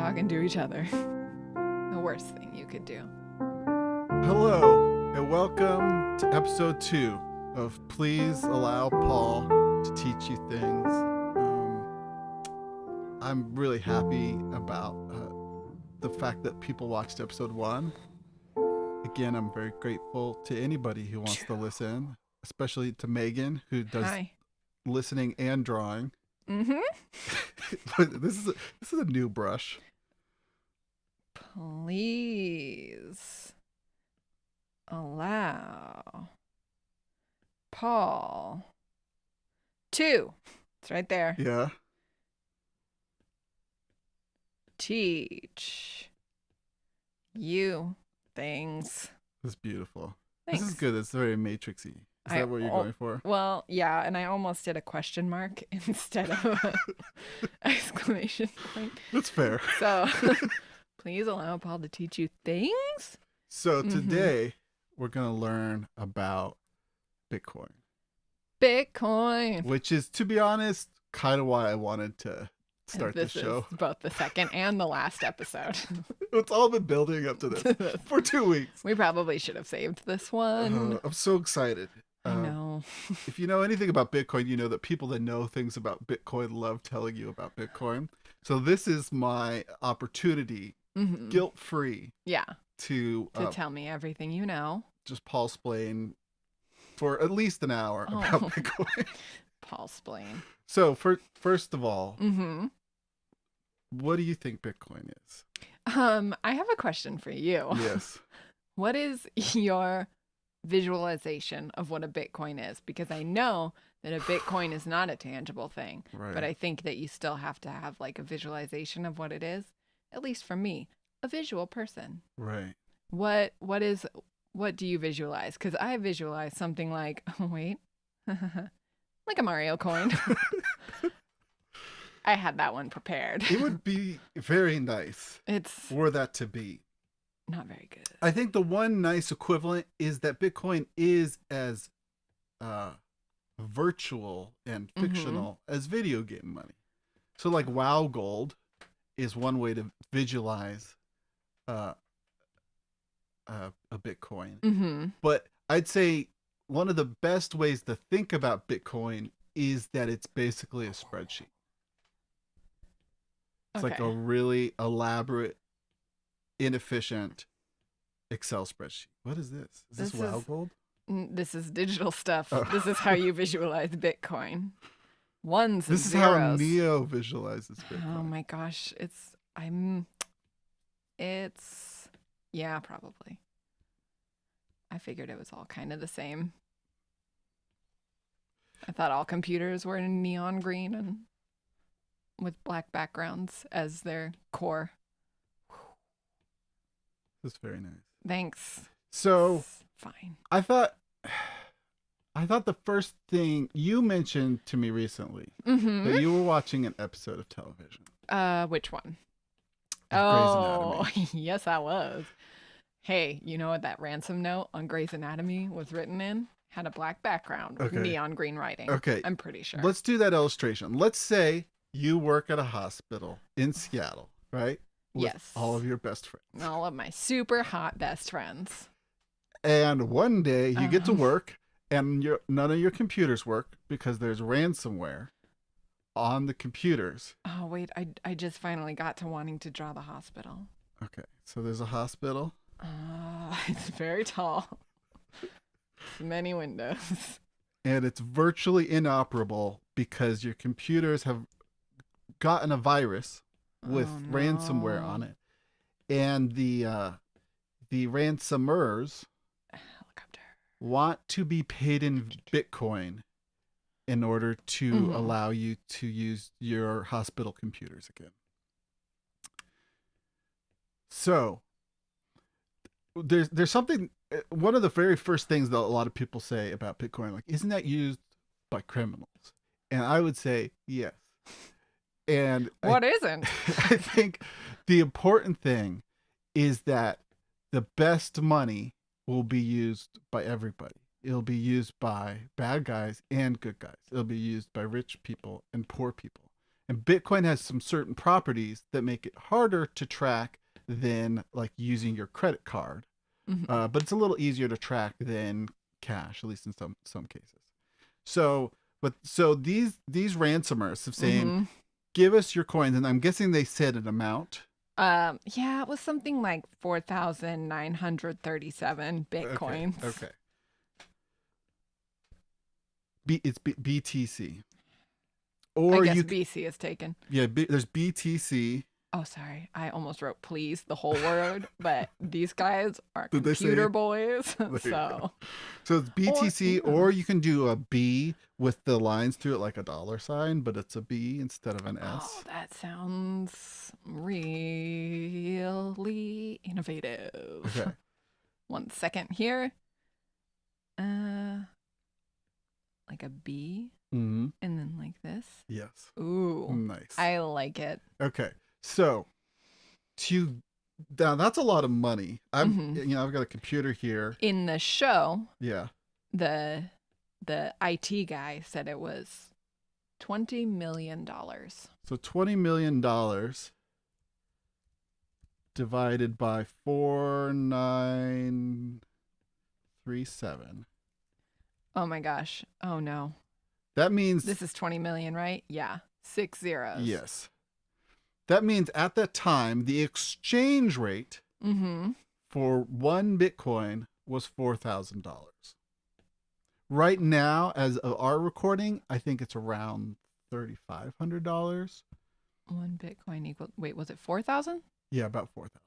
talking to each other. The worst thing you could do. Hello, and welcome to episode 2 of Please Allow Paul to Teach You Things. I'm really happy about the fact that people watched episode 1. Again, I'm very grateful to anybody who wants to listen, especially to Megan, who does listening and drawing. Mm-hmm. But this is a new brush. Please allow Paul to, it's right there, Yeah. teach you things. It's beautiful. Thanks. This is good. It's very matrixy. Is that what you're going for? Well, yeah, and I almost did a question mark instead of an exclamation point. That's fair. So, please allow Paul to teach you things. So today we're going to learn about Bitcoin. Bitcoin. Which is, to be honest, kind of why I wanted to start this show. Is both the second and the last episode. It's all been building up to this for 2 weeks. We probably should have saved this one. I'm so excited. I know. If you know anything about Bitcoin, you know that people that know things about Bitcoin love telling you about Bitcoin. So this is my opportunity, guilt-free, to tell me everything you know. Just Paul-splain for at least an hour about Bitcoin. Paul-splain. So first of all, what do you think Bitcoin is? I have a question for you. Yes. What is your visualization of what a Bitcoin is? Because I know that a Bitcoin is not a tangible thing, right. But I think that you still have to have like a visualization of what it is. At least for me, a visual person. Right. What do you visualize? Because I visualize something like, like a Mario coin. I had that one prepared. It would be very nice for that to be. Not very good. I think the one nice equivalent is that Bitcoin is as virtual and fictional as video game money. So like WoW Gold is one way to visualize a Bitcoin. But I'd say one of the best ways to think about Bitcoin is that it's basically a spreadsheet. It's like a really elaborate, inefficient Excel spreadsheet. What is this? Is this WoW Gold? This is digital stuff. Oh. This is how you visualize Bitcoin. Ones and zeros. This is how Neo visualizes Bitcoin. Oh my gosh. Yeah, probably. I figured it was all kind of the same. I thought all computers were in neon green and with black backgrounds as their core. That's very nice. Thanks. So it's fine. I thought the first thing you mentioned to me recently that you were watching an episode of television. Which one? Grey's Anatomy. Yes, I was. Hey, you know what that ransom note on Grey's Anatomy was written in? Had a black background with neon green writing. Okay. I'm pretty sure. Let's do that illustration. Let's say you work at a hospital in Seattle, right? With all of your best friends. All of my super hot best friends. And one day you get to work and none of your computers work because there's ransomware on the computers. Oh, wait. I just finally got to wanting to draw the hospital. Okay. So there's a hospital. It's very tall. Many windows. And it's virtually inoperable because your computers have gotten a virus with ransomware on it. And the ransomers want to be paid in Bitcoin in order to allow you to use your hospital computers again. So there's something, one of the very first things that a lot of people say about Bitcoin, like, isn't that used by criminals? And I would say yes. And what isn't? I think the important thing is that the best money will be used by everybody. It'll be used by bad guys and good guys. It'll be used by rich people and poor people. And Bitcoin has some certain properties that make it harder to track than like using your credit card. But it's a little easier to track than cash, at least in some cases. So, so these ransomers have saying, give us your coins, and I'm guessing they said an amount. Yeah, it was something like 4,937 Bitcoins. Okay. It's BTC. Or I guess BC is taken. Yeah, there's BTC. Oh, sorry. I almost wrote please, the whole word, but these guys are computer boys. So it's BTC, or you can do a B with the lines through it like a $sign, but it's a B instead of an S. Oh, that sounds really innovative. Okay. 1 second here. Like a B. And then like this. Yes. Ooh. Nice. I like it. Okay. So now that's a lot of money. I've got a computer here. In the show. Yeah. The IT guy said it was $20 million. So $20 million divided by 4,937. Oh my gosh. Oh no. That means this is 20 million, right? Yeah. 6 zeros. Yes. That means at that time, the exchange rate for one Bitcoin was $4,000. Right now, as of our recording, I think it's around $3,500. One Bitcoin equal. Wait, was it 4,000? Yeah, about 4,000.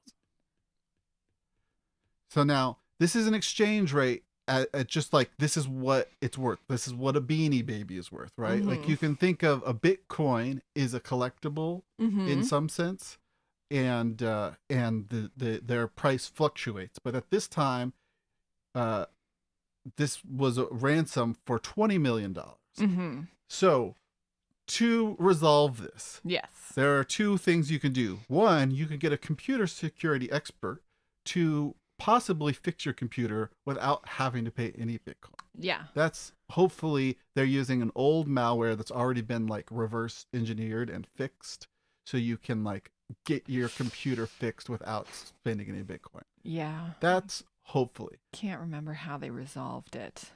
So now this is an exchange rate at just like, this is what it's worth. This is what a Beanie Baby is worth, right? Like you can think of a Bitcoin is a collectible in some sense, and their price fluctuates. But at this time, this was a ransom for $20 million. So to resolve this, yes, there are two things you can do. One, you can get a computer security expert to possibly fix your computer without having to pay any Bitcoin. Yeah. That's hopefully they're using an old malware that's already been like reverse engineered and fixed, so you can like get your computer fixed without spending any Bitcoin. Yeah. That's hopefully. Can't remember how they resolved it.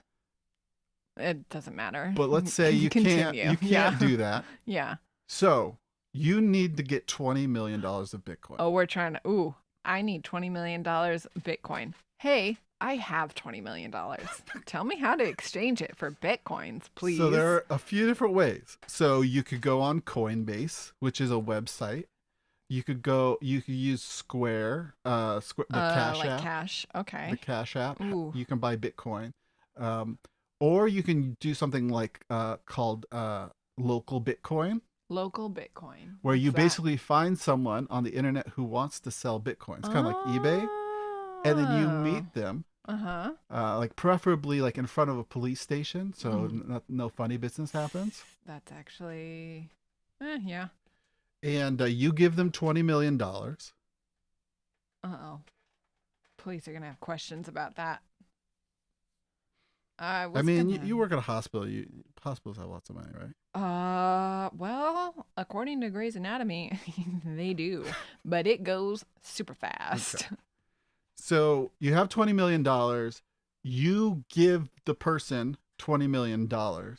It doesn't matter. But let's say you can't do that. Yeah. So you need to get $20 million of Bitcoin. Oh, we're trying to, I need $20 million Bitcoin. Hey, I have $20 million. Tell me how to exchange it for Bitcoins, please. So there are a few different ways. So you could go on Coinbase, which is a website. You could use Square, the Cash app. Cash, okay. The Cash app. Ooh. You can buy Bitcoin. Or you can do something like called local Bitcoin. Local Bitcoin. Where you basically find someone on the internet who wants to sell Bitcoin. It's kind of like eBay. And then you meet them. Like preferably like in front of a police station, so no funny business happens. That's actually, yeah. And you give them $20 million. Uh-oh. Police are going to have questions about that. You work at a hospital. Hospitals have lots of money, right? Well, according to Grey's Anatomy, they do. But it goes super fast. Okay. So you have $20 million. You give the person $20 million. 1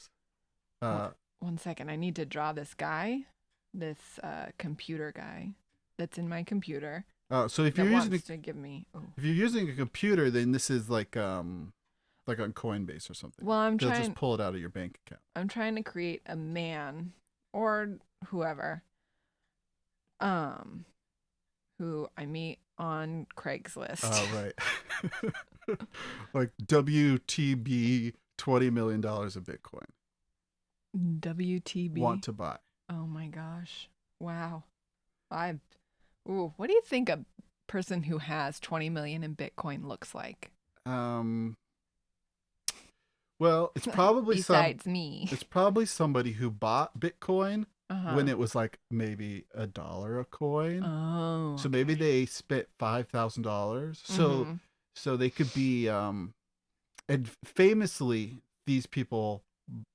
second. I need to draw this guy. This computer guy that's in my computer. So if you're using if you're using a computer, then this is like on Coinbase or something. Well, they'll just pull it out of your bank account. I'm trying to create a man or whoever, who I meet on Craigslist. Oh, right. Like WTB, $20 million of Bitcoin. WTB. Want to buy. Oh my gosh. Wow. What do you think a person who has 20 million in Bitcoin looks like? Well, it's probably besides me. It's probably somebody who bought Bitcoin when it was like maybe $1 a coin. Oh. So maybe they spent $5,000. So they could be and famously these people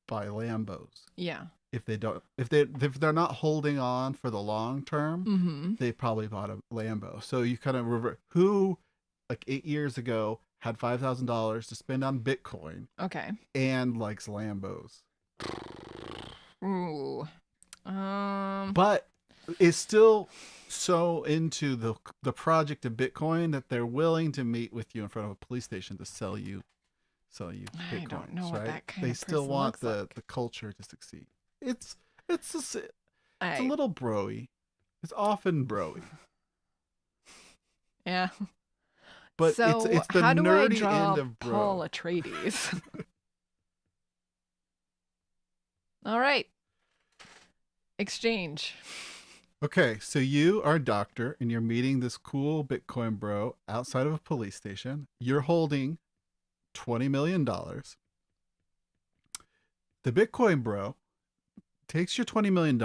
buy Lambos. Yeah. if they're not holding on for the long term, they probably bought a Lambo. So you kind of revert who like 8 years ago had $5,000 to spend on Bitcoin. Okay. And likes Lambos. Ooh. But is still so into the project of Bitcoin that they're willing to meet with you in front of a police station to sell you Bitcoins. I don't know right? what that kind they of person still want the like. culture to succeed. It's a little broy. It's often broy. Yeah. But so it's the how do nerdy I draw end of bro. Paul Atreides? All right. Exchange. Okay, so you are a doctor and you're meeting this cool Bitcoin bro outside of a police station. You're holding $20 million. The Bitcoin bro takes your $20 million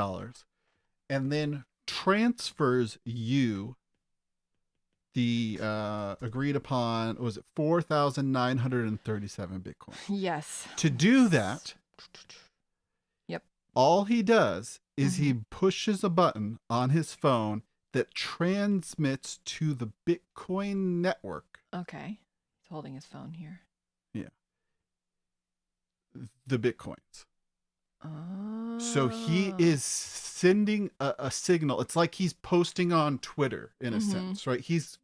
and then transfers you the agreed upon, was it 4,937 Bitcoin? Yes. To do that, yep. All he does is he pushes a button on his phone that transmits to the Bitcoin network. Okay. He's holding his phone here. Yeah. The Bitcoins. Oh. So he is sending a signal. It's like he's posting on Twitter in a sense, right? He's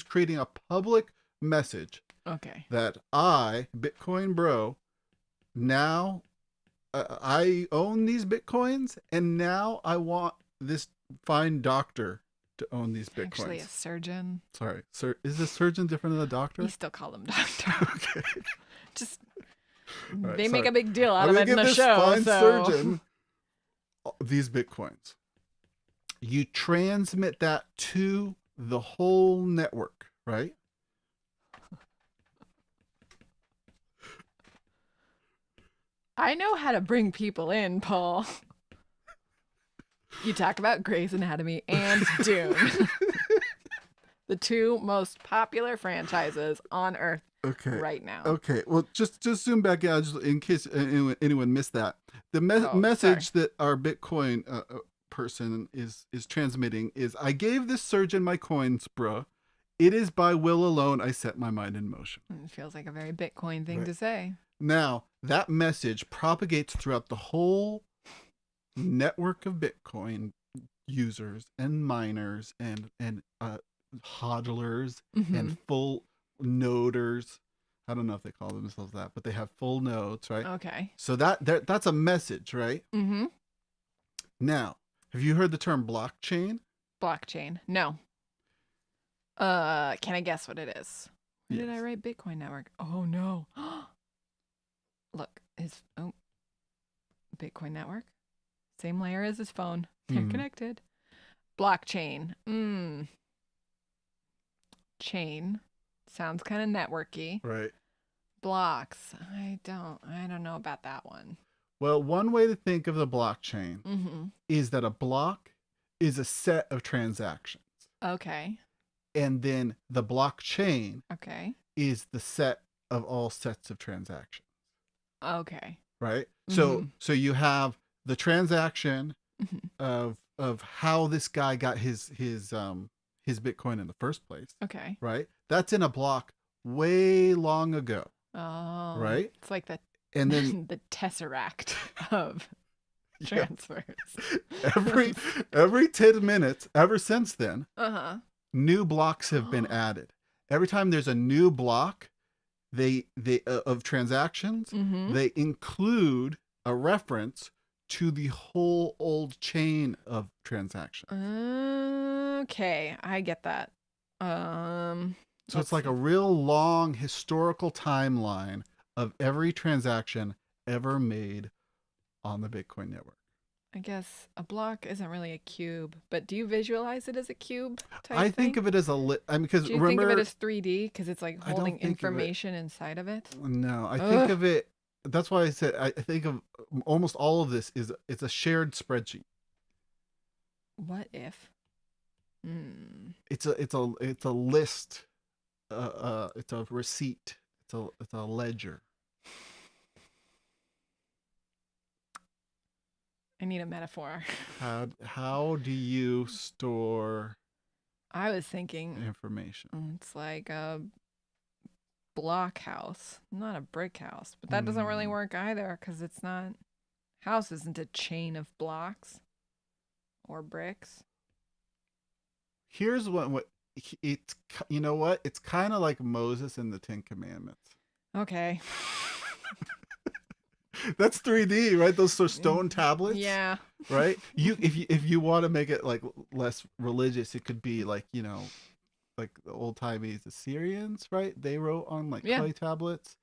creating a public message. Okay. That I, Bitcoin bro, now I own these Bitcoins, and now I want this fine doctor to own these Bitcoins. Actually, a surgeon. Sorry, sir. Is a surgeon different than a doctor? We still call him doctor. Okay. Just right, they make a big deal out of it in the this show. Fine so surgeon these Bitcoins. You transmit that to the whole network, right? I know how to bring people in, Paul. You talk about Grey's Anatomy and Dune. The two most popular franchises on Earth right now. Okay, well, just zoom back out just in case anyone missed that. The message that our Bitcoin person is transmitting is, I gave this surgeon my coins, bruh. It is by will alone I set my mind in motion. It feels like a very Bitcoin thing to say. Now, that message propagates throughout the whole network of Bitcoin users and miners and hodlers and full noders. I don't know if they call themselves that, but they have full nodes, right? Okay. So that's a message, right? Mm-hmm. Now, have you heard the term blockchain? Blockchain. No. Can I guess what it is? Where did I write Bitcoin network? Oh no. Look, Bitcoin network. Same layer as his phone. They're connected. Blockchain. Chain. Sounds kind of networky. Right. Blocks. I don't know about that one. Well, one way to think of the blockchain is that a block is a set of transactions. Okay. And then the blockchain is the set of all sets of transactions. Okay. Right? So you have the transaction of how this guy got his Bitcoin in the first place. Okay. Right? That's in a block way long ago. Oh. Right? It's like and then the tesseract of transfers. Every 10 minutes ever since then, new blocks have been added. Every time there's a new block, they of transactions, they include a reference to the whole old chain of transactions. Okay, I get that. So it's like a real long historical timeline of every transaction ever made on the Bitcoin network. I guess a block isn't really a cube, but do you visualize it as a cube type I thing? think of it as because do you think of it as 3D because it's like holding information inside of it? No, I think of it. That's why I said I think of almost all of this it's a shared spreadsheet. What if? It's a list. It's a receipt. It's a ledger. I need a metaphor. How do you store I was thinking information? it's like a block house, not a brick house. But that doesn't really work either because it's not. House isn't a chain of blocks or bricks. Here's what it's, you know what? It's kind of like Moses and the 10 Commandments. Okay. That's 3D, right? Those are stone tablets. Yeah. Right? If you want to make it like less religious, it could be like, like the old timey Assyrians, right? They wrote on like clay tablets.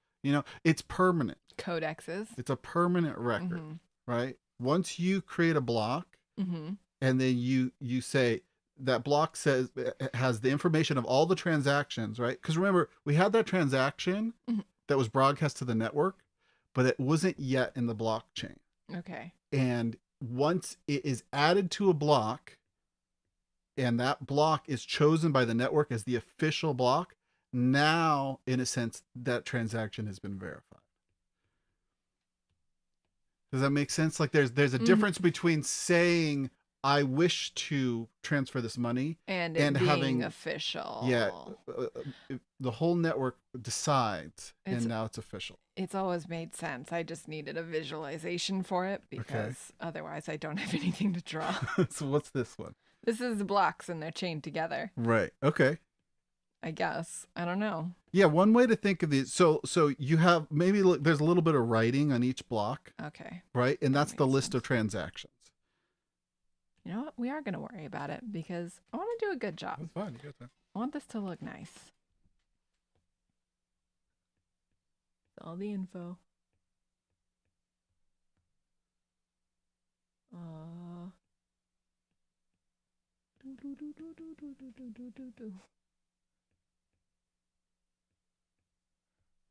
It's permanent. Codexes. It's a permanent record, right? Once you create a block, and then you say that block says it has the information of all the transactions, right? Because remember, we had that transaction that was broadcast to the network, but it wasn't yet in the blockchain. Okay. And once it is added to a block, and that block is chosen by the network as the official block, now, in a sense, that transaction has been verified. Does that make sense? Like there's a difference between saying I wish to transfer this money and being having official. Yeah, the whole network decides, and now it's official. It's always made sense. I just needed a visualization for it because otherwise I don't have anything to draw. So what's this one? This is the blocks and they're chained together. Right. Okay. I guess. I don't know. Yeah, one way to think of these. So you have maybe there's a little bit of writing on each block. Okay. Right, and that's the list of transactions. You know what? We are going to worry about it because I want to do a good job. That's fine. You got that. I want this to look nice. All the info.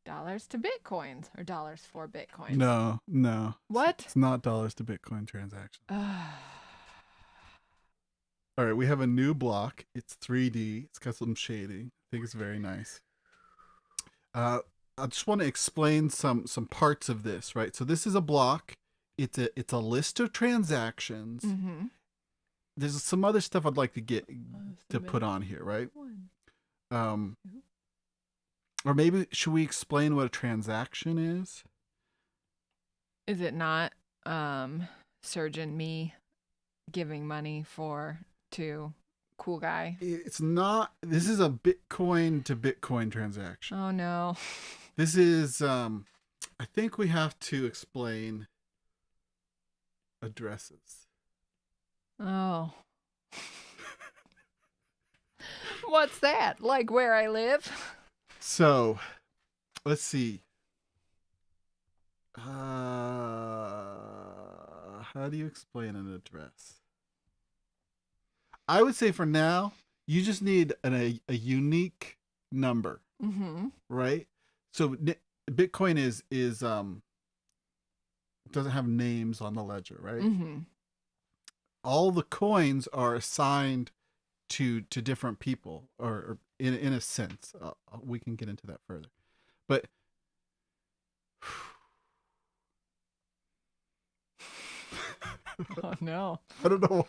Dollars to bitcoins or dollars for bitcoins? No. What? It's not dollars to Bitcoin transactions. All right, we have a new block. It's 3D. It's got some shading. I think it's very nice. I just want to explain some parts of this, right? So this is a block. It's a list of transactions. There's some other stuff I'd like to get to put on here, right? Or maybe should we explain what a transaction is? Is it not Surgeon me giving money to cool guy? It's not. This is a Bitcoin to Bitcoin transaction. Oh no. This is I think we have to explain addresses. Oh. What's that? Like where I live? So, let's see. How do you explain an address? I would say for now, you just need a unique number, right? So Bitcoin is doesn't have names on the ledger, right? All the coins are assigned to different people, or in a sense. We can get into that further, but oh no, I don't know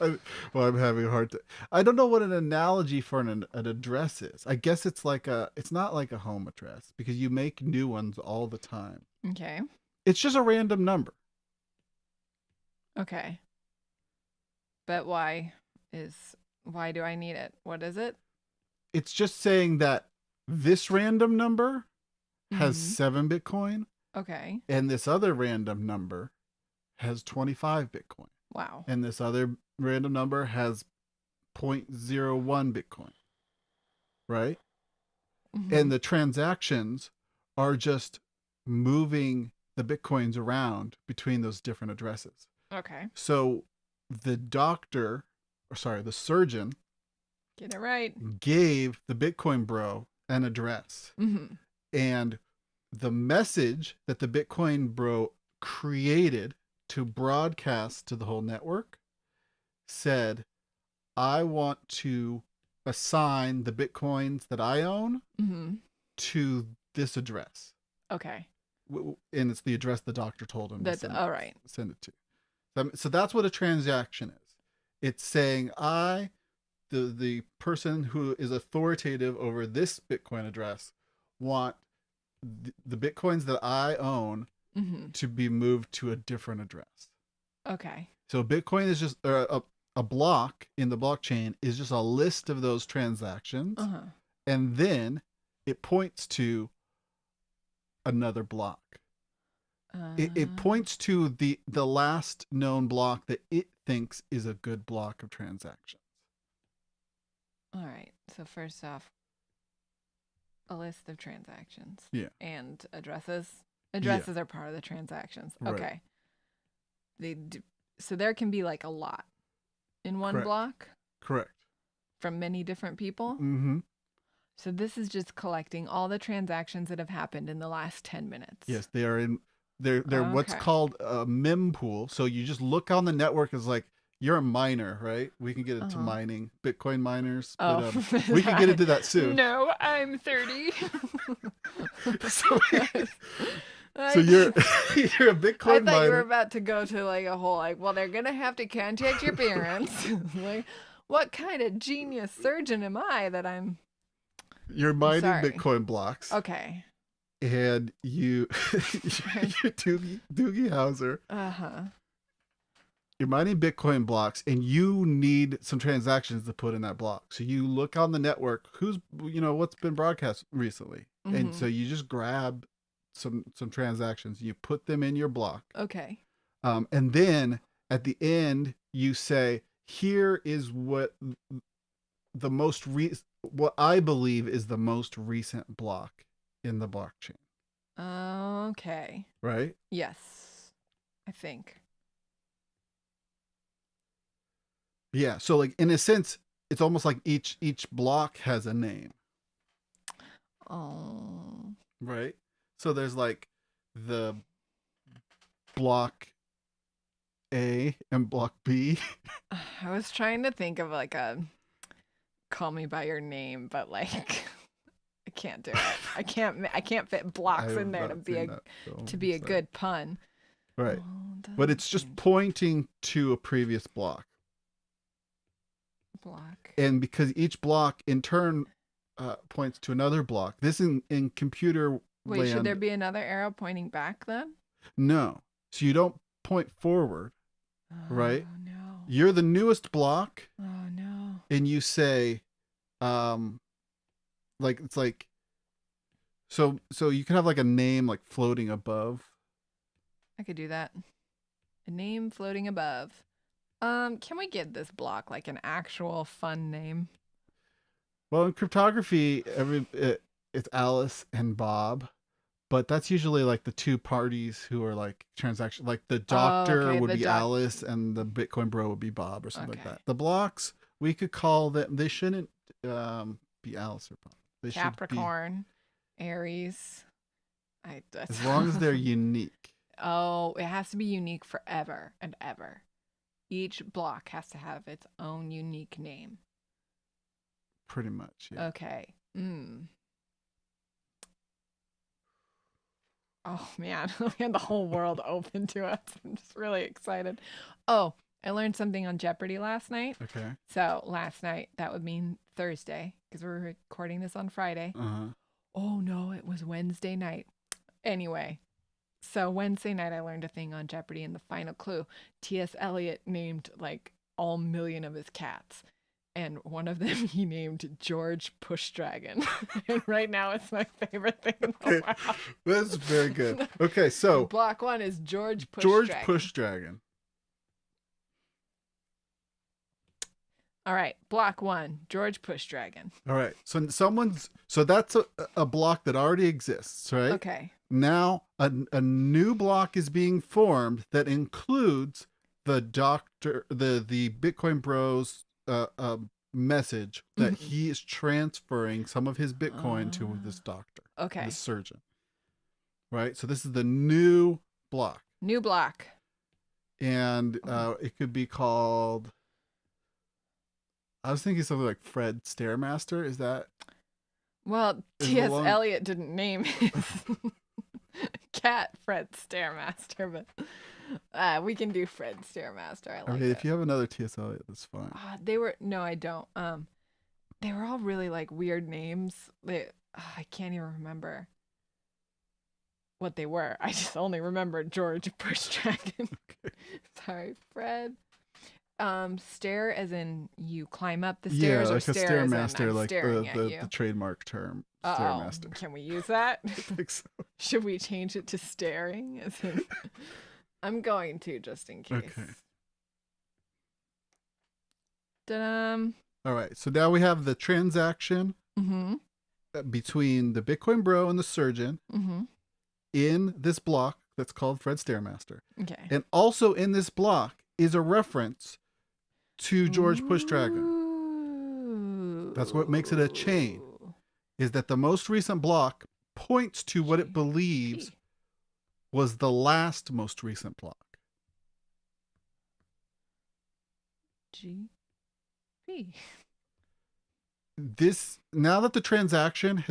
why I'm having a hard time. I don't know what an analogy for an address is. I guess it's not like a home address because you make new ones all the time. Okay. It's just a random number. Okay. But why do I need it? What is it? It's just saying that this random number has 7 Bitcoin. Okay. And this other random number has 25 Bitcoin. Wow. And this other random number has 0.01 Bitcoin. Right? And the transactions are just moving the Bitcoins around between those different addresses. Okay. So the surgeon, get it right, gave the Bitcoin bro an address. And the message that the Bitcoin bro created to broadcast to the whole network said, I want to assign the Bitcoins that I own to this address. Okay. And it's the address the doctor told him to all right. send it to. So that's what a transaction is. It's saying the person who is authoritative over this Bitcoin address, want the Bitcoins that I own to be moved to a different address. Okay. So Bitcoin is just a block in the blockchain is just a list of those transactions, and then it points to another block. It points to the last known block that it thinks is a good block of transactions. All right. So first off, a list of transactions. Yeah. And addresses. Addresses are part of the transactions. Right. Okay. So there can be like a lot in one block. Correct. From many different people. Mm-hmm. So this is just collecting all the transactions that have happened in the last 10 minutes. Yes, they are in. They're what's called a mempool. So you just look on the network as like you're a miner, right? We can get into mining, Bitcoin miners. Oh, but, we can get into that soon. No, I'm 30. so you're you're a Bitcoin miner. I thought you were about to go to like a whole like, well, they're gonna have to contact your parents. Like, what kind of genius surgeon am I that I'm? You're mining Bitcoin blocks. Okay. And you Doogie Howser. You're mining Bitcoin blocks, and you need some transactions to put in that block. So you look on the network, what's been broadcast recently, and so you just grab some transactions, you put them in your block. Okay. And then at the end, you say, here is what what I believe is the most recent block in the blockchain. Okay. Right? Yes. I think. Yeah. So like in a sense, it's almost like each block has a name. Oh. Right? So there's like the block A and block B. I was trying to think of like a call me by your name, but like I can't do it. I can't fit blocks in there to be a good pun. Right. But it's just pointing to a previous block. And because each block in turn points to another block. This in computer Wait, land. Should there be another arrow pointing back then? No. So you don't point forward. Right? Oh no. You're the newest block. Oh no. And you say like it's like so you can have like a name like floating above. I could do that. A name floating above. Can we give this block like an actual fun name? Well, in cryptography, it's Alice and Bob, but that's usually like the two parties who are like transaction. Like the doctor would be Alice, and the Bitcoin bro would be Bob, or something like that. The blocks we could call them. They shouldn't be Alice or Bob. They Capricorn, Aries. As long as they're unique. Oh, it has to be unique forever and ever. Each block has to have its own unique name. Pretty much, yeah. Okay. Oh, man. We had the whole world open to us. I'm just really excited. Oh, I learned something on Jeopardy last night. Okay. So last night, that would mean Thursday, because we're recording this on Friday. Oh, no, it was Wednesday night. Anyway. So Wednesday night, I learned a thing on Jeopardy, and the final clue, T.S. Eliot named like all million of his cats. And one of them he named George Pushdragon. And right now it's my favorite thing in the world. That's very good. Okay, so block one is George Pushdragon. George Pushdragon. All right, block one, George Pushdragon. All right, so that's a block that already exists, right? Okay. Now a new block is being formed that includes the Bitcoin Bros message that he is transferring some of his Bitcoin to this doctor. Okay. This surgeon. Right? So this is the new block. New block. And it could be called, I was thinking something like Fred Stairmaster. Is that? Well, T.S. Eliot didn't name his cat Fred Stairmaster, but We can do Fred Stairmaster. I I like mean, if it. you have another T.S. Eliot, that's fine. They were no, I don't. They were all really like weird names. I can't even remember what they were. I just only remember George Bush Dragon. Okay. Sorry, Fred. Stair as in you climb up the Yeah, stairs, or like a stare as in stairmaster, I'm like staring at the you. trademark term, Oh, stairmaster. can we use that? I think so. Should we change it to staring? As in, I'm going to just in case. Okay. Da-dum. All right. So now we have the transaction Mm-hmm. between the Bitcoin bro and the surgeon Mm-hmm. in this block that's called Fred Stairmaster. Okay. And also in this block is a reference to George Push Dragon. Ooh. That's what makes it a chain, is that the most recent block points to what it believes was the last most recent block. G. P. This, now that the transaction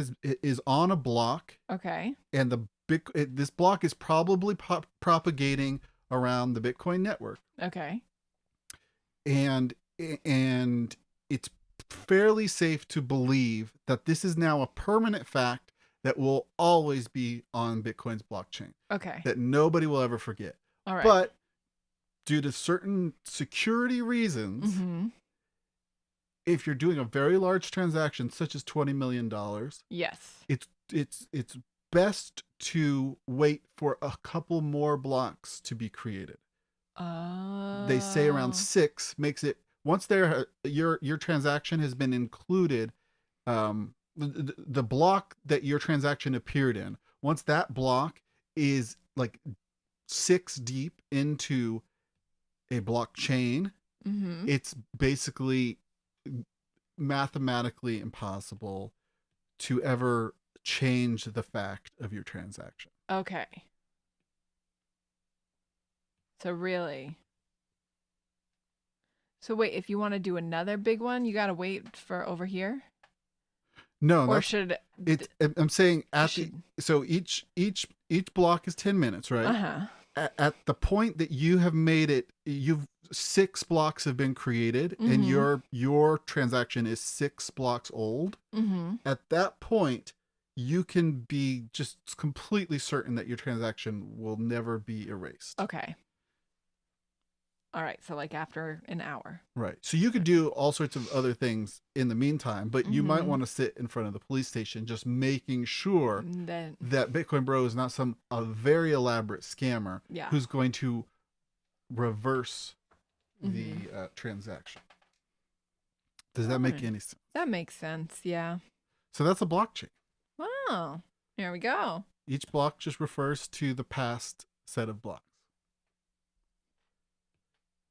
is on a block, Okay. and this block is probably propagating around the Bitcoin network, Okay. and it's fairly safe to believe that this is now a permanent fact that will always be on Bitcoin's blockchain, Okay. that nobody will ever forget. All right. But due to certain security reasons, Mm-hmm. if you're doing a very large transaction such as $20 million, Yes. it's best to wait for a couple more blocks to be created. They say around 6 makes it, once your transaction has been included, the block that your transaction appeared in, once that block is like 6 deep into a blockchain, Mm-hmm. it's basically mathematically impossible to ever change the fact of your transaction. Okay. So really. So wait, if you want to do another big one, you gotta wait for over here, No, or that's should it's. I'm saying should- so each block is 10 minutes, right? Uh-huh. At the point that you have made it, 6 blocks have been created, and Mhm. your transaction is 6 blocks old. Mm-hmm. At that point, you can be just completely certain that your transaction will never be erased. Okay. All right. So like after an hour. Right. So you could do all sorts of other things in the meantime, but you might Mhm. want to sit in front of the police station just making sure Then that Bitcoin Bro is not a very elaborate scammer yeah. who's going to reverse Mhm. the transaction. Does that make Alright. any sense? That makes sense. Yeah. So that's a blockchain. Wow. Here we go. Each block just refers to the past set of blocks.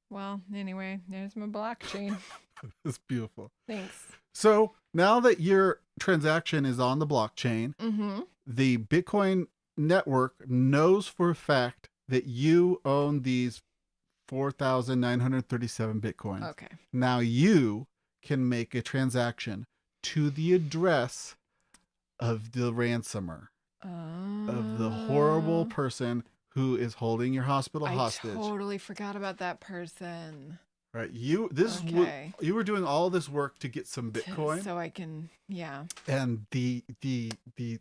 Well, anyway, there's my blockchain. It's beautiful. Thanks. So now that your transaction is on the blockchain, Mm-hmm. the Bitcoin network knows for a fact that you own these 4,937 Bitcoins. Okay. Now you can make a transaction to the address of the ransomer, of the horrible person who is holding your hospital hostage. I totally forgot about that person. Right. You were doing all this work to get some Bitcoin. So I can, yeah. And the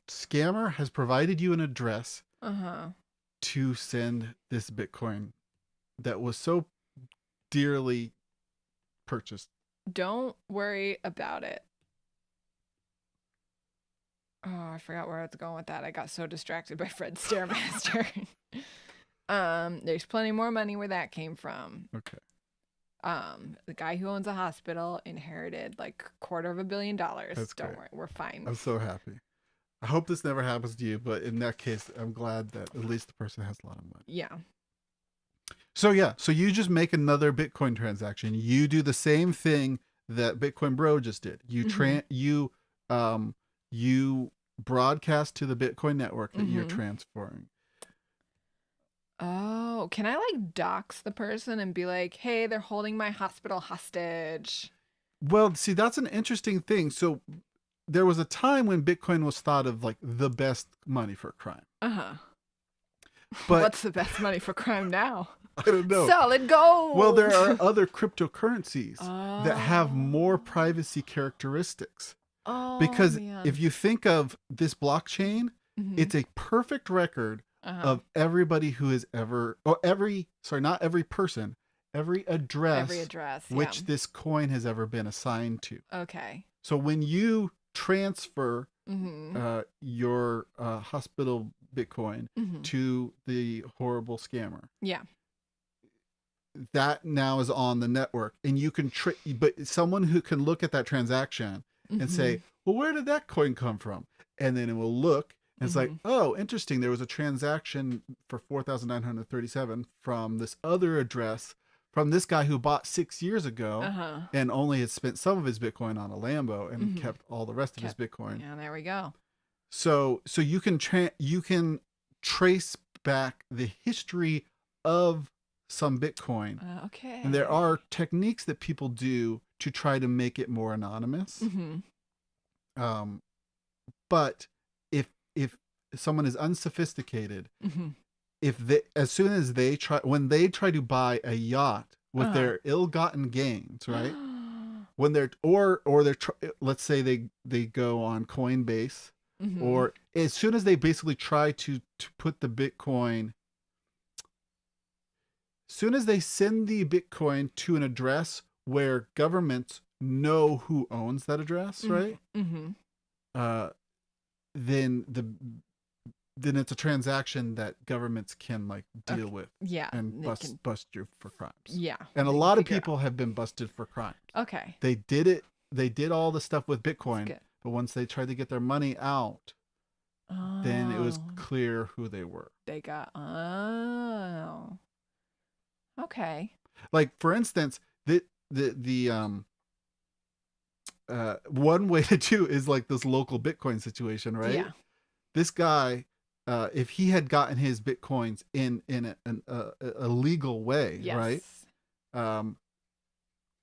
scammer has provided you an address Uh-huh. to send this Bitcoin that was so dearly purchased. Don't worry about it. Oh, I forgot where I was going with that. I got so distracted by Fred Stairmaster. There's plenty more money where that came from. Okay. The guy who owns a hospital inherited like $250 million. That's Don't great. worry, we're fine. I'm so happy. I hope this never happens to you, but in that case, I'm glad that at least the person has a lot of money. Yeah. So yeah, so you just make another Bitcoin transaction. You do the same thing that Bitcoin Bro just did. You broadcast to the Bitcoin network that you're transferring. Oh, can I like dox the person and be like, hey, they're holding my hospital hostage? Well, see, that's an interesting thing. So there was a time when Bitcoin was thought of like the best money for crime. Uh-huh. But What's the best money for crime now? I don't know. Solid gold. Well, there are other cryptocurrencies that have Oh. more privacy characteristics. Oh, Because man. if you think of this blockchain, Mhm. it's a perfect record of everybody who has ever, or not every person, every address, which this coin has ever been assigned to. Okay. So when you transfer Mhm. your hospital Bitcoin Mhm. to the horrible scammer, Yeah. that now is on the network, and you can but someone who can look at that transaction and say, well, where did that coin come from? And then it will look, and it's like, oh, interesting, there was a transaction for 4,937 from this other address from this guy who bought 6 years ago and only had spent some of his Bitcoin on a Lambo and kept all the rest of his Bitcoin. Yeah, there we go. So you can trace back the history of some Bitcoin. Okay. And there are techniques that people do to try to make it more anonymous. But if someone is unsophisticated, as soon as when they try to buy a yacht with their ill-gotten gains, right? When they're let's say they go on Coinbase, or as soon as they basically try to put the Bitcoin, soon as they send the Bitcoin to an address where governments know who owns that address, right? Then it's a transaction that governments can like deal with, and bust you for crimes. Yeah, and a lot of people have been busted for crimes. Okay, They did all the stuff with Bitcoin, but once they tried to get their money out, then it was clear who they were. They got okay. Like, for instance, the one way to do is like this local Bitcoin situation, right? Yeah. This guy, if he had gotten his Bitcoins in a legal way, right?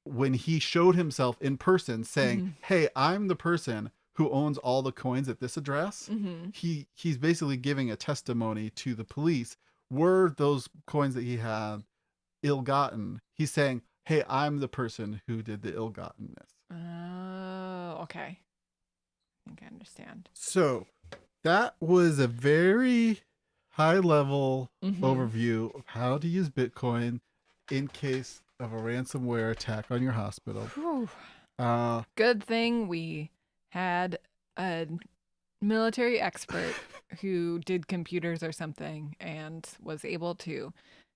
When he showed himself in person saying, hey, I'm the person who owns all the coins at this address, he's basically giving a testimony to the police. Were those coins that he had ill-gotten? He's saying, hey, I'm the person who did the ill-gottenness. Oh, okay. I think I understand. So that was a very high-level overview of how to use Bitcoin in case of a ransomware attack on your hospital. Good thing we had a military expert who did computers or something and was able to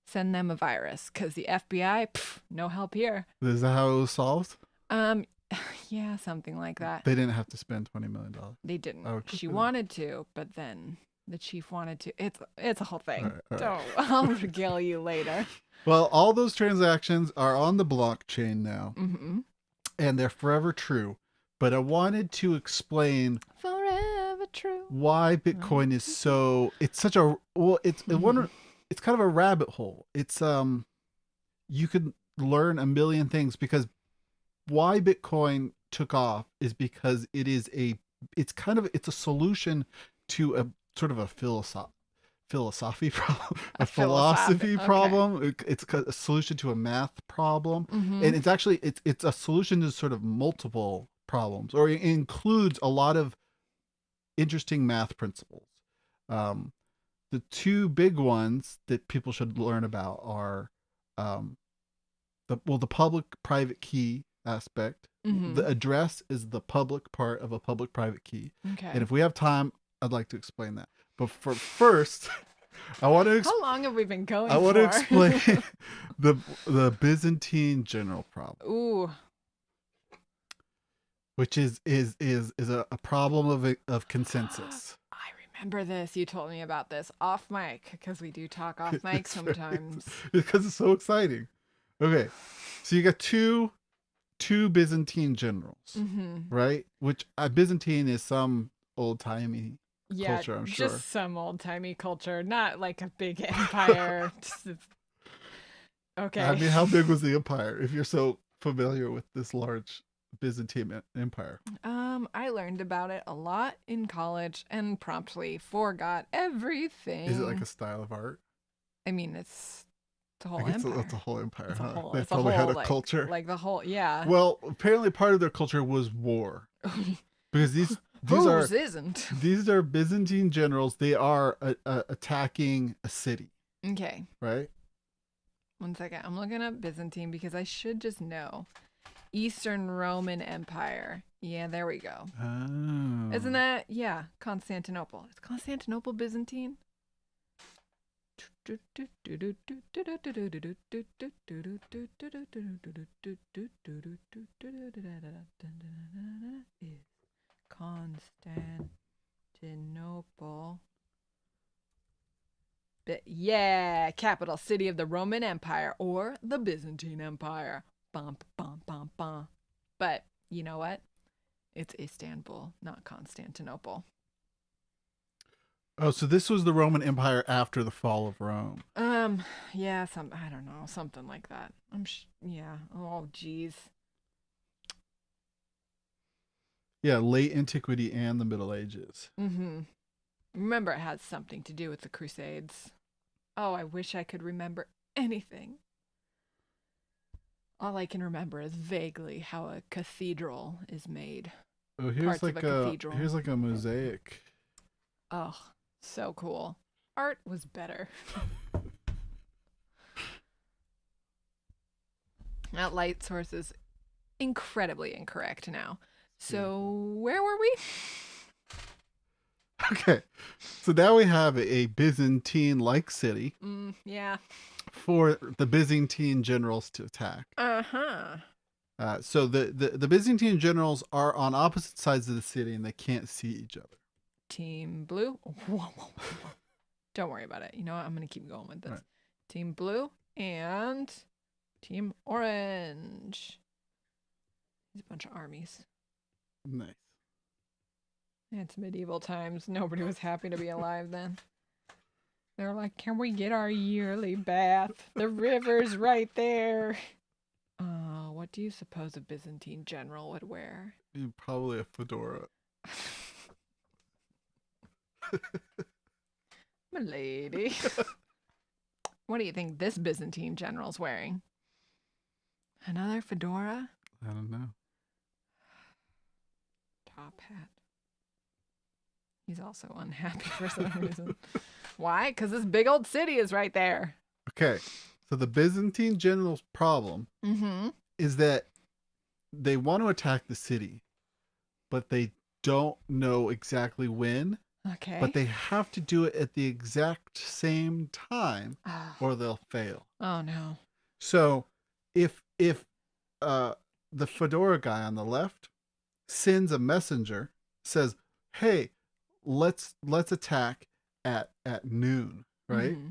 send them a virus, because the FBI, no help here. Is that how it was solved? Yeah, something like that. They didn't have to spend $20 million. They didn't. Oh, she wanted to, but then the chief wanted to. It's a whole thing. All right. I'll regale you later. Well, all those transactions are on the blockchain now, and they're forever true. But I wanted to explain forever true why Bitcoin is so. It's such a it's it's kind of a rabbit hole. It's you could learn a million things, because why Bitcoin took off is because it's a solution to a sort of a philosophy problem, a philosophy problem. It's a solution to a math problem, and it's actually it's a solution to sort of multiple problems, or it includes a lot of interesting math principles. The two big ones that people should learn about are the public-private key aspect. The address is the public part of a public-private key. Okay. And if we have time, I'd like to explain that. But first, I want to. How long have we been going? I want to explain the Byzantine general problem. Ooh. Which is a problem of consensus. I remember this. You told me about this off mic, because we do talk off mic sometimes. Because it's so exciting. Okay, so you got two Byzantine generals, right? Which Byzantine is some old-timey culture, I'm sure. Just some old-timey culture, not like a big empire. Okay. I mean, how big was the empire, if you're so familiar with this large Byzantine Empire? I learned about it a lot in college and promptly forgot everything. Is it like a style of art? I mean, it's the I whole guess empire. that's a whole empire, It's a huh? whole. They It's a probably had whole a culture. like the whole. Yeah. Well, apparently part of their culture was war, because Whose isn't? these are Byzantine generals. They are attacking a city, Okay. right? One second. I'm looking up Byzantine because I should just know. Eastern Roman Empire. Yeah, there we go. Oh. Isn't that, yeah, Constantinople? Is Constantinople Byzantine? Is Constantinople. Yeah, capital city of the Roman Empire or the Byzantine Empire. Bum, bum, bum, bum. But you know what? It's Istanbul, not Constantinople. Oh, so this was the Roman Empire after the fall of Rome. Yeah, I don't know, something like that. Yeah. Oh, geez. Yeah, late antiquity and the Middle Ages. Mm-hmm. Remember, it has something to do with the Crusades. Oh, I wish I could remember anything. All I can remember is vaguely how a cathedral is made. Oh, Parts of a cathedral. here's like a mosaic. Oh, so cool. Art was better. That light source is incredibly incorrect now. So, where were we? Okay, so now we have a Byzantine-like city Yeah. for the Byzantine generals to attack. Uh-huh. So the Byzantine generals are on opposite sides of the city and they can't see each other. Team Blue. Whoa. Don't worry about it. You know what? I'm going to keep going with this. Right. Team Blue and Team Orange. There's a bunch of armies. Nice. It's medieval times. Nobody was happy to be alive then. They're like, can we get our yearly bath? The river's right there. What do you suppose a Byzantine general would wear? Probably a fedora. Milady. What do you think this Byzantine general's wearing? Another fedora? I don't know. Top hat. He's also unhappy for some reason. Why? Because this big old city is right there. Okay, so the Byzantine generals' problem is that they want to attack the city, but they don't know exactly when. Okay. But they have to do it at the exact same time or they'll fail. Oh no. So if the fedora guy on the left sends a messenger, says, "Hey, let's attack at noon," right? Mm-hmm.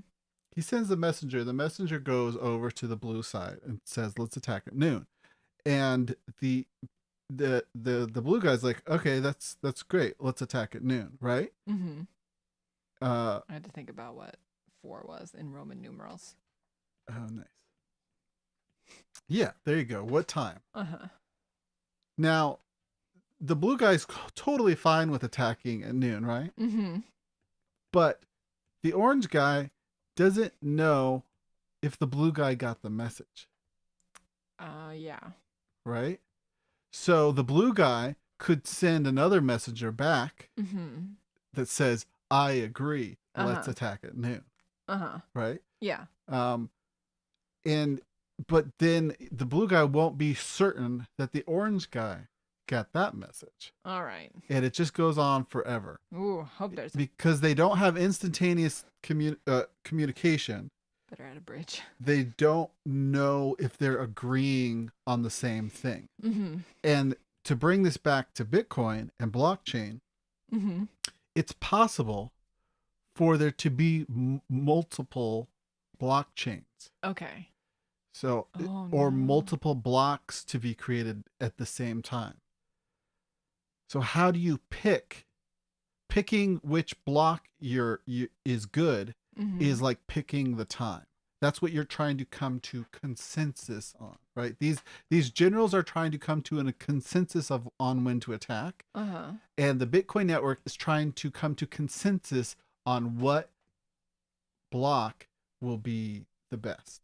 He sends the messenger goes over to the blue side and says, "Let's attack at noon." And the blue guy's like, "Okay, that's great. Let's attack at noon," right? Mm-hmm. I had to think about what 4 was in Roman numerals. Oh, nice. Yeah, there you go. What time? Uh-huh. Now, the blue guy's totally fine with attacking at noon, right? Mm-hmm. But the orange guy doesn't know if the blue guy got the message. Yeah. Right? So the blue guy could send another messenger back that says, "I agree. Let's attack at noon." Right? Yeah. But then the blue guy won't be certain that the orange guy got that message. All right. And it just goes on forever. Ooh, hope there's because they don't have instantaneous communication. Better at a bridge. They don't know if they're agreeing on the same thing. And to bring this back to Bitcoin and blockchain, it's possible for there to be multiple blockchains. Okay. So, or multiple blocks to be created at the same time. So how do you picking which block is good is like picking the time. That's what you're trying to come to consensus on, right? These generals are trying to come to a consensus of on when to attack, and the Bitcoin network is trying to come to consensus on what block will be the best.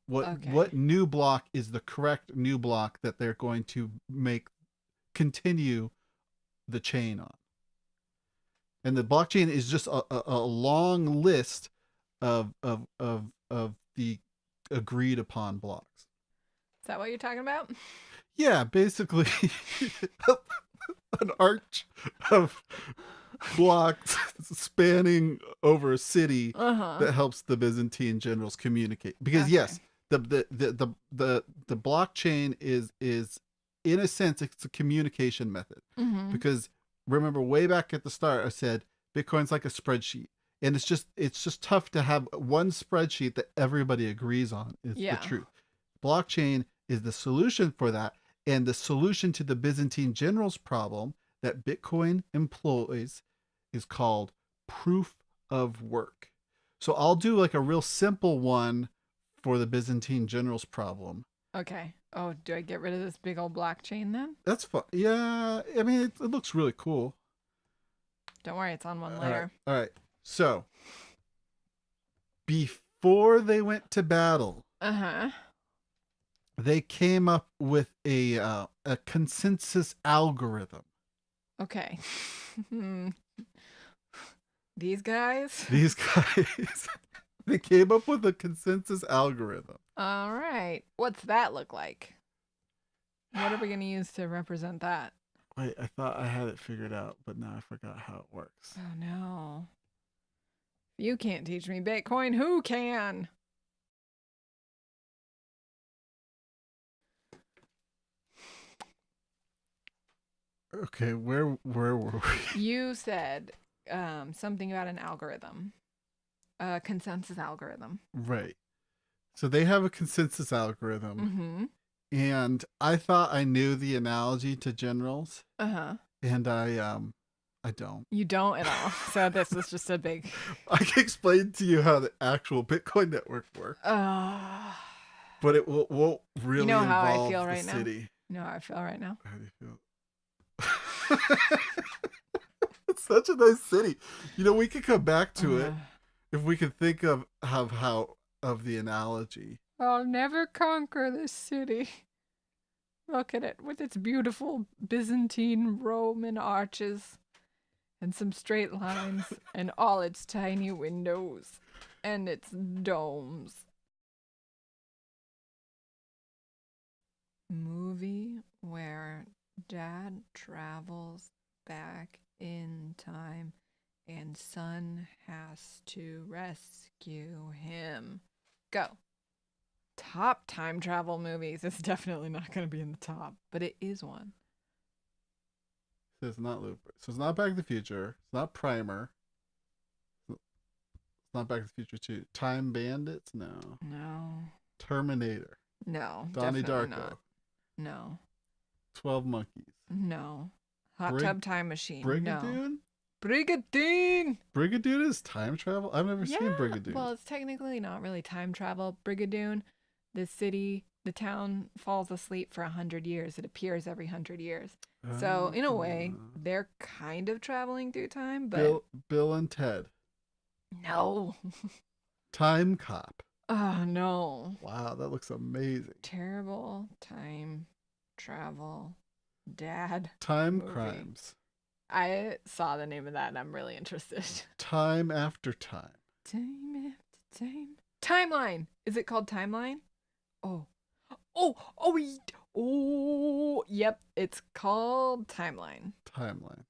What new block is the correct new block that they're going to continue the chain on. And the blockchain is just a long list of the agreed upon blocks. Is that what you're talking about? Yeah, basically an arch of blocks spanning over a city that helps the Byzantine generals communicate. Because yes, the blockchain is in a sense it's a communication method. Because remember way back at the start I said Bitcoin's like a spreadsheet. And it's just tough to have one spreadsheet that everybody agrees on is the truth. Blockchain is the solution for that. And the solution to the Byzantine generals problem that Bitcoin employs is called proof of work. So I'll do like a real simple one for the Byzantine generals problem. Okay. Oh, do I get rid of this big old blockchain then? That's fun. Yeah. I mean, it looks really cool. Don't worry, it's on one layer. All right. So before they went to battle, they came up with a consensus algorithm. Okay. These guys? These guys. They came up with a consensus algorithm. All right. What's that look like? What are we going to use to represent that? Wait, I thought I had it figured out, but now I forgot how it works. Oh, no. You can't teach me Bitcoin. Who can? Okay, where were we? You said something about an algorithm. A consensus algorithm. Right. So they have a consensus algorithm. And I thought I knew the analogy to generals. And I don't. You don't at all. So this is just a big... I can explain to you how the actual Bitcoin network works. But it won't really involve I feel the right city. You know how I feel right now? How do you feel? It's such a nice city. You know, we could come back to it if we could think of the analogy. I'll never conquer this city. Look at it with its beautiful Byzantine Roman arches and some straight lines and all its tiny windows and its domes. Movie where dad travels back in time and son has to rescue him. Go. Top time travel movies. It's definitely not going to be in the top, but it is one. So it's not Looper. So it's not Back to the Future. It's not Primer. It's not Back to the Future 2. Time Bandits? No. No. Terminator? No. Donnie Darko? Not. No. 12 Monkeys? No. Hot Tub Time Machine? Brigadoon? No. Brigadoon! Brigadoon is time travel? I've never seen Brigadoon. Well, it's technically not really time travel. Brigadoon, the town falls asleep for 100 years. It appears every 100 years. So, in a way, they're kind of traveling through time, but... Bill and Ted. No. Time Cop. Oh, no. Wow, that looks amazing. Terrible time travel dad Time movie. Crimes. I saw the name of that and I'm really interested. Time After Time. Time after time. Timeline. Is it called Timeline? Yep. It's called Timeline. Timeline.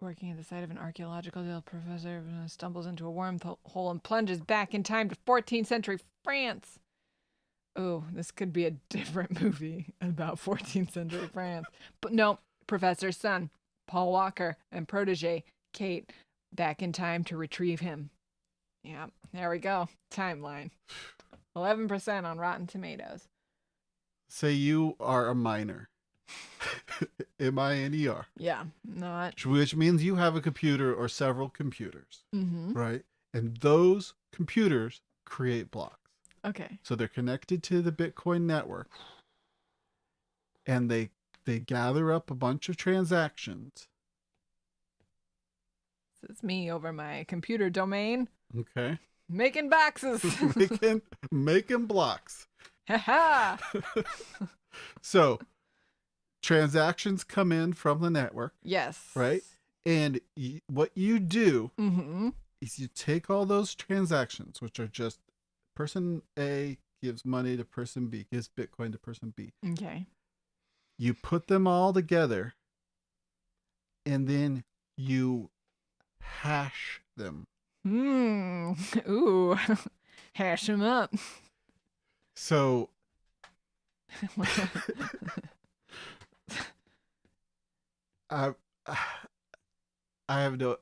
Working at the site of an archaeological deal, Professor stumbles into a wormhole and plunges back in time to 14th century France. Oh, this could be a different movie about 14th century France. But no, Professor's son, Paul Walker, and protege, Kate, back in time to retrieve him. Yeah, there we go. Timeline. 11% on Rotten Tomatoes. Say you are a miner. M-I-N-E-R. Yeah, not. Which means you have a computer or several computers, Mm-hmm. right? And those computers create blocks. Okay. So they're connected to the Bitcoin network, and they gather up a bunch of transactions. This is me over my computer domain Okay. making boxes. making blocks. Ha ha. So transactions come in from the network, Yes. right? And what you do Mm-hmm. is you take all those transactions, which are just person A gives money to person B, gives Bitcoin to person B. Okay. You put them all together, and then you hash them. Ooh. Hash them up. So I have no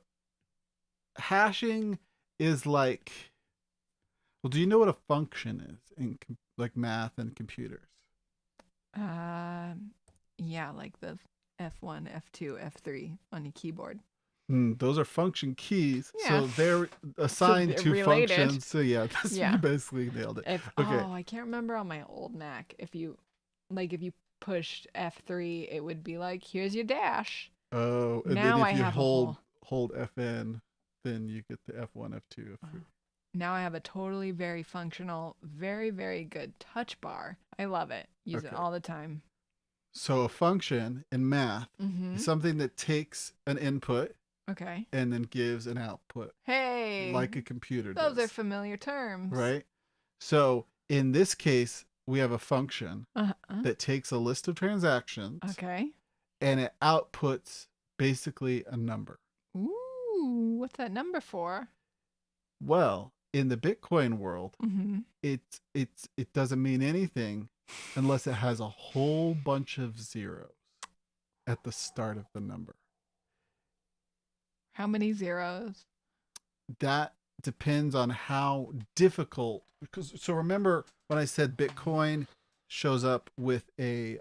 hashing is like, well, do you know what a function is in like math and computers? Yeah, like the F1, F2, F3 on your keyboard. Those are function keys, Yeah. so they're So assigned they're to related. functions. So yeah, Yeah. you basically nailed it. Okay. Oh, I can't remember on my old Mac if you pushed F3, it would be like, here's your dash. Oh, and Now then I if you have a whole. hold FN, then you get the F1, F2, F3. Now I have a totally very functional, very, very good touch bar. I love it. Use it all the time. So a function in math Mm-hmm. is something that takes an input Okay. and then gives an output. Hey. Like a computer does. Those are familiar terms. Right? So in this case, we have a function that takes a list of transactions. Okay. And it outputs basically a number. Ooh, what's that number for? Well, in the Bitcoin world, Mm-hmm. it doesn't mean anything unless it has a whole bunch of zeros at the start of the number. How many zeros? That depends on how difficult. So remember when I said Bitcoin shows up with a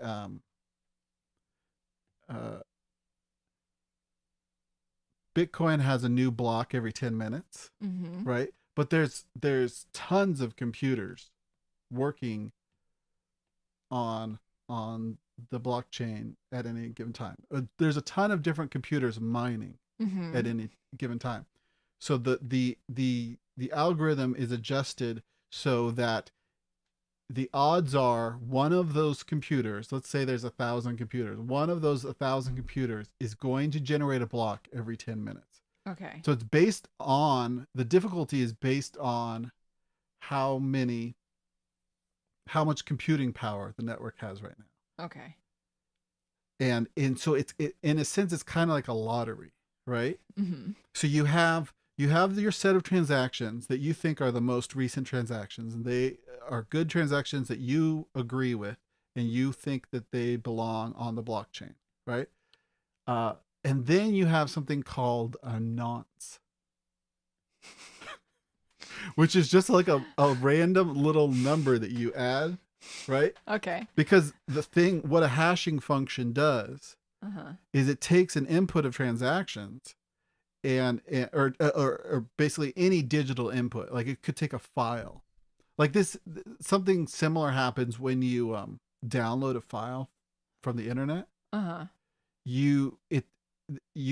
Bitcoin has a new block every 10 minutes, right? But there's tons of computers working on the blockchain at any given time. There's a ton of different computers mining at any given time. So the algorithm is adjusted so that the odds are one of those computers, let's say there's 1,000 computers, one of those 1,000 computers is going to generate a block every 10 minutes. Okay. So it's based on, the difficulty is based on how much computing power the network has right now. Okay. And so it in a sense, it's kind of like a lottery, right? Mm-hmm. So you have your set of transactions that you think are the most recent transactions, and they are good transactions that you agree with, and you think that they belong on the blockchain, right? And then you have something called a nonce, which is just like a random little number that you add, right? Okay. Because what a hashing function does is it takes an input of transactions or basically any digital input. Like it could take a file. Like this, something similar happens when you download a file from the internet. You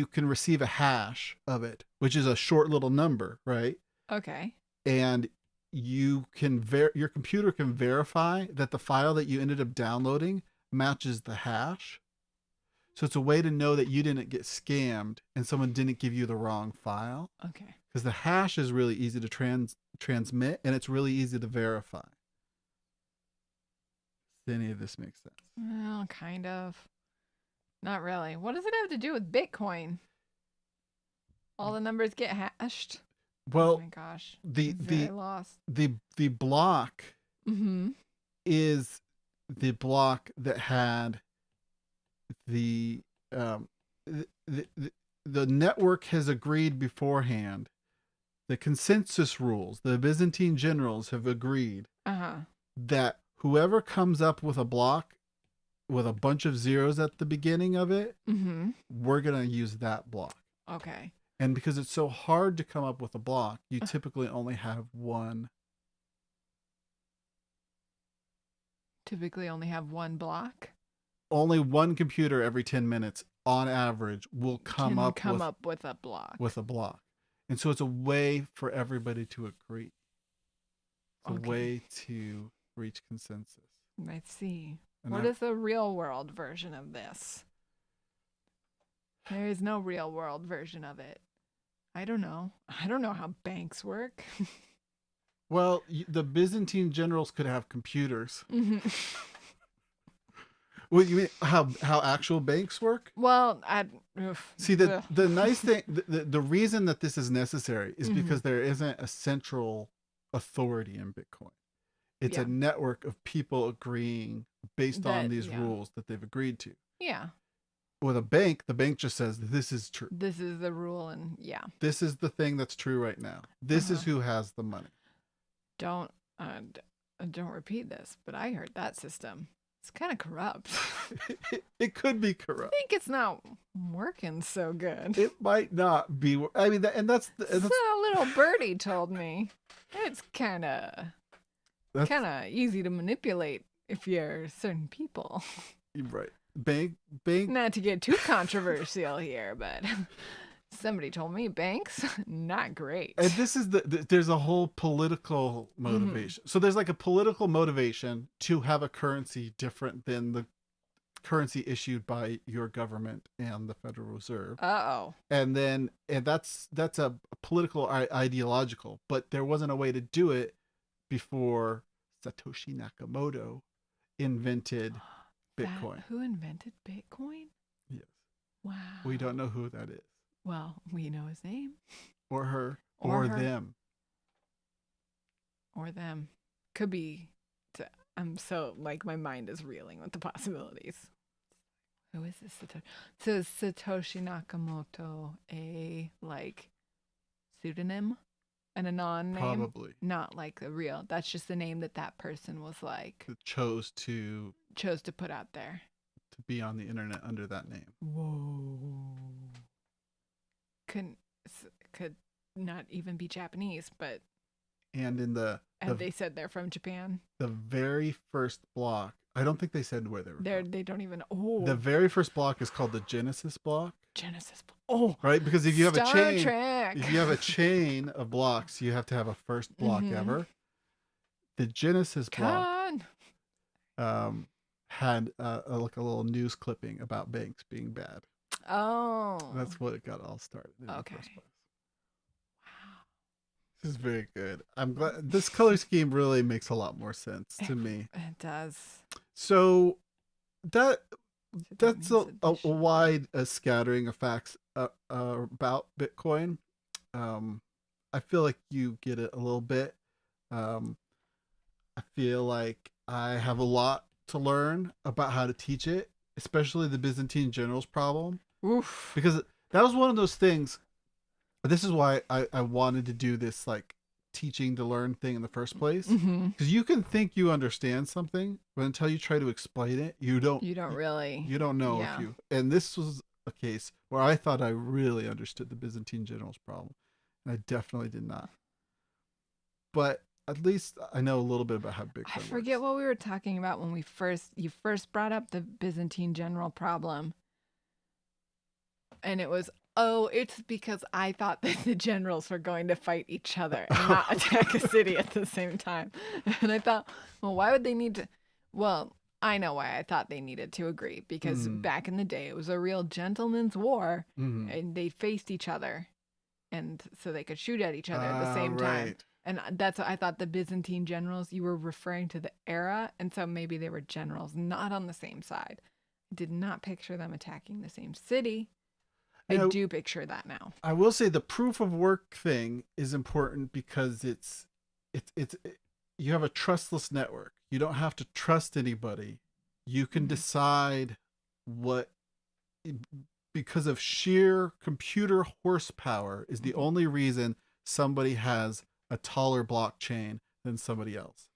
can receive a hash of it, which is a short little number, right? Okay. And you can your computer can verify that the file that you ended up downloading matches the hash. So it's a way to know that you didn't get scammed and someone didn't give you the wrong file. Okay. Because the hash is really easy to transmit, and it's really easy to verify. Does any of this make sense? Well, kind of. Not really. What does it have to do with Bitcoin? All the numbers get hashed. Well, oh my gosh. the lost. the block is the block that had the network has agreed beforehand. The consensus rules, the Byzantine generals have agreed that whoever comes up with a block with a bunch of zeros at the beginning of it, we're going to use that block. Okay. And because it's so hard to come up with a block, you typically only have one typically only have one block. Only one computer every 10 minutes on average will come up with a block. With a block. And so it's a way for everybody to agree. It's a way to reach consensus. I see. And what is the real world version of this? There is no real world version of it. I don't know. I don't know how banks work. Well, the Byzantine generals could have computers. What you mean? How actual banks work? Well, see the nice thing, the reason that this is necessary is because there isn't a central authority in Bitcoin. It's a network of people agreeing based on these rules that they've agreed to. Yeah. With a bank, the bank just says this is true. This is the rule, and this is the thing that's true right now. This is who has the money. Don't repeat this, but I heard that system. It's kind of corrupt. It could be corrupt. I think it's not working so good. It might not be. I mean, that's a little birdie told me. It's kind of easy to manipulate if you're certain people. Right. Bank. Not to get too controversial here, but somebody told me banks not great. And this is there's a whole political motivation. So there's like a political motivation to have a currency different than the currency issued by your government and the Federal Reserve. And that's a political ideological, but there wasn't a way to do it before Satoshi Nakamoto invented Bitcoin. Who invented Bitcoin? Yes. Wow. We don't know who that is. Well, we know his name. Or her. Or them. Or them. Could be. I'm so, my mind is reeling with the possibilities. Who is this Satoshi? So is Satoshi Nakamoto a, pseudonym? And a non-name? Probably. Not a real. That's just the name that person was chose to put out there. To be on the internet under that name. Whoa. Could not even be Japanese, but. And they said they're from Japan. The very first block. I don't think they said where they were from. They don't even. Oh. The very first block is called the Genesis block. Oh. Right, because if you have Star a chain, Trek. if you have a chain of blocks, you have to have a first block ever. The Genesis block had a little news clipping about banks being bad. Oh. That's what it got all started in the first place. Wow. This is very good. I'm glad this color scheme really makes a lot more sense to me. It does. So that's a wide scattering of facts about Bitcoin. I feel like you get it a little bit. I feel like I have a lot to learn about how to teach it, especially the Byzantine generals problem. Oof. Because that was one of those things. This is why I wanted to do this teaching to learn thing in the first place. Because you can think you understand something, but until you try to explain it, you don't know if you. And this was a case where I thought I really understood the Byzantine generals problem, and I definitely did not. But at least I know a little bit about how Bitcoin I forget what we were talking about when you first brought up the Byzantine general problem. And it was, it's because I thought that the generals were going to fight each other and not attack a city at the same time. And I thought, well, why would they need to? Well, I know why I thought they needed to agree, because back in the day, it was a real gentleman's war, and they faced each other, and so they could shoot at each other at the same time. And that's what I thought. The Byzantine generals, you were referring to the era, and so maybe they were generals not on the same side. I did not picture them attacking the same city. I do picture that now. I will say the proof of work thing is important because it's you have a trustless network. You don't have to trust anybody. You can decide because of sheer computer horsepower is the only reason somebody has a taller blockchain than somebody else.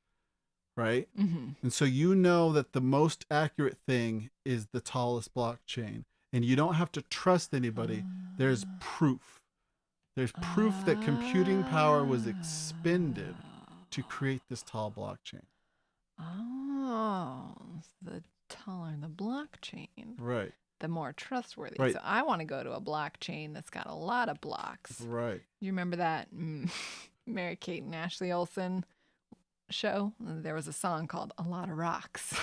Right? And so you know that the most accurate thing is the tallest blockchain. And you don't have to trust anybody. There's proof. There's proof that computing power was expended to create this tall blockchain. Oh. the taller the blockchain, Right. the more trustworthy. Right. So I want to go to a blockchain that's got a lot of blocks. Right. You remember that Mary Kate and Ashley Olsen show? There was a song called "A Lot of Rocks."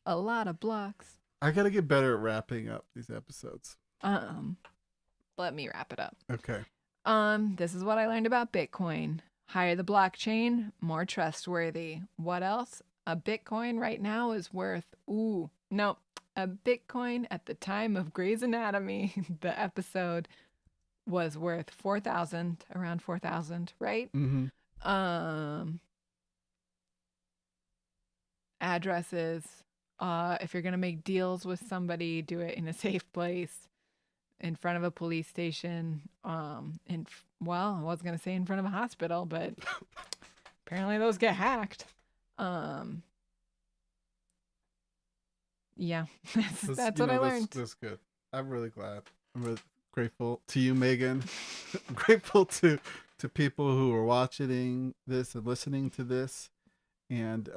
A lot of blocks. I gotta get better at wrapping up these episodes. Let me wrap it up. Okay. This is what I learned about Bitcoin. Higher the blockchain, more trustworthy. What else? A Bitcoin right now is worth, a Bitcoin at the time of Grey's Anatomy, the episode, was worth 4,000, around 4,000, right? Mm-hmm. Addresses. If you're going to make deals with somebody, do it in a safe place, in front of a police station, I was going to say in front of a hospital, but apparently those get hacked. Yeah, that's what I learned. That's good. I'm really glad. I'm really grateful to you, Megan. I'm grateful to people who are watching this and listening to this. And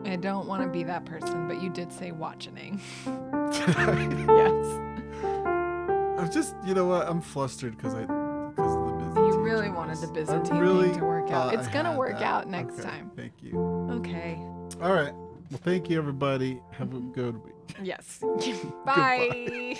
I don't want to be that person, but you did say watching. Yes. I'm just, you know what? I'm flustered because of the Byzantine. You really wanted the Byzantine thing to work out. It's going to work out next time. Thank you. Okay. All right. Well, thank you, everybody. Have a good week. Yes. Bye.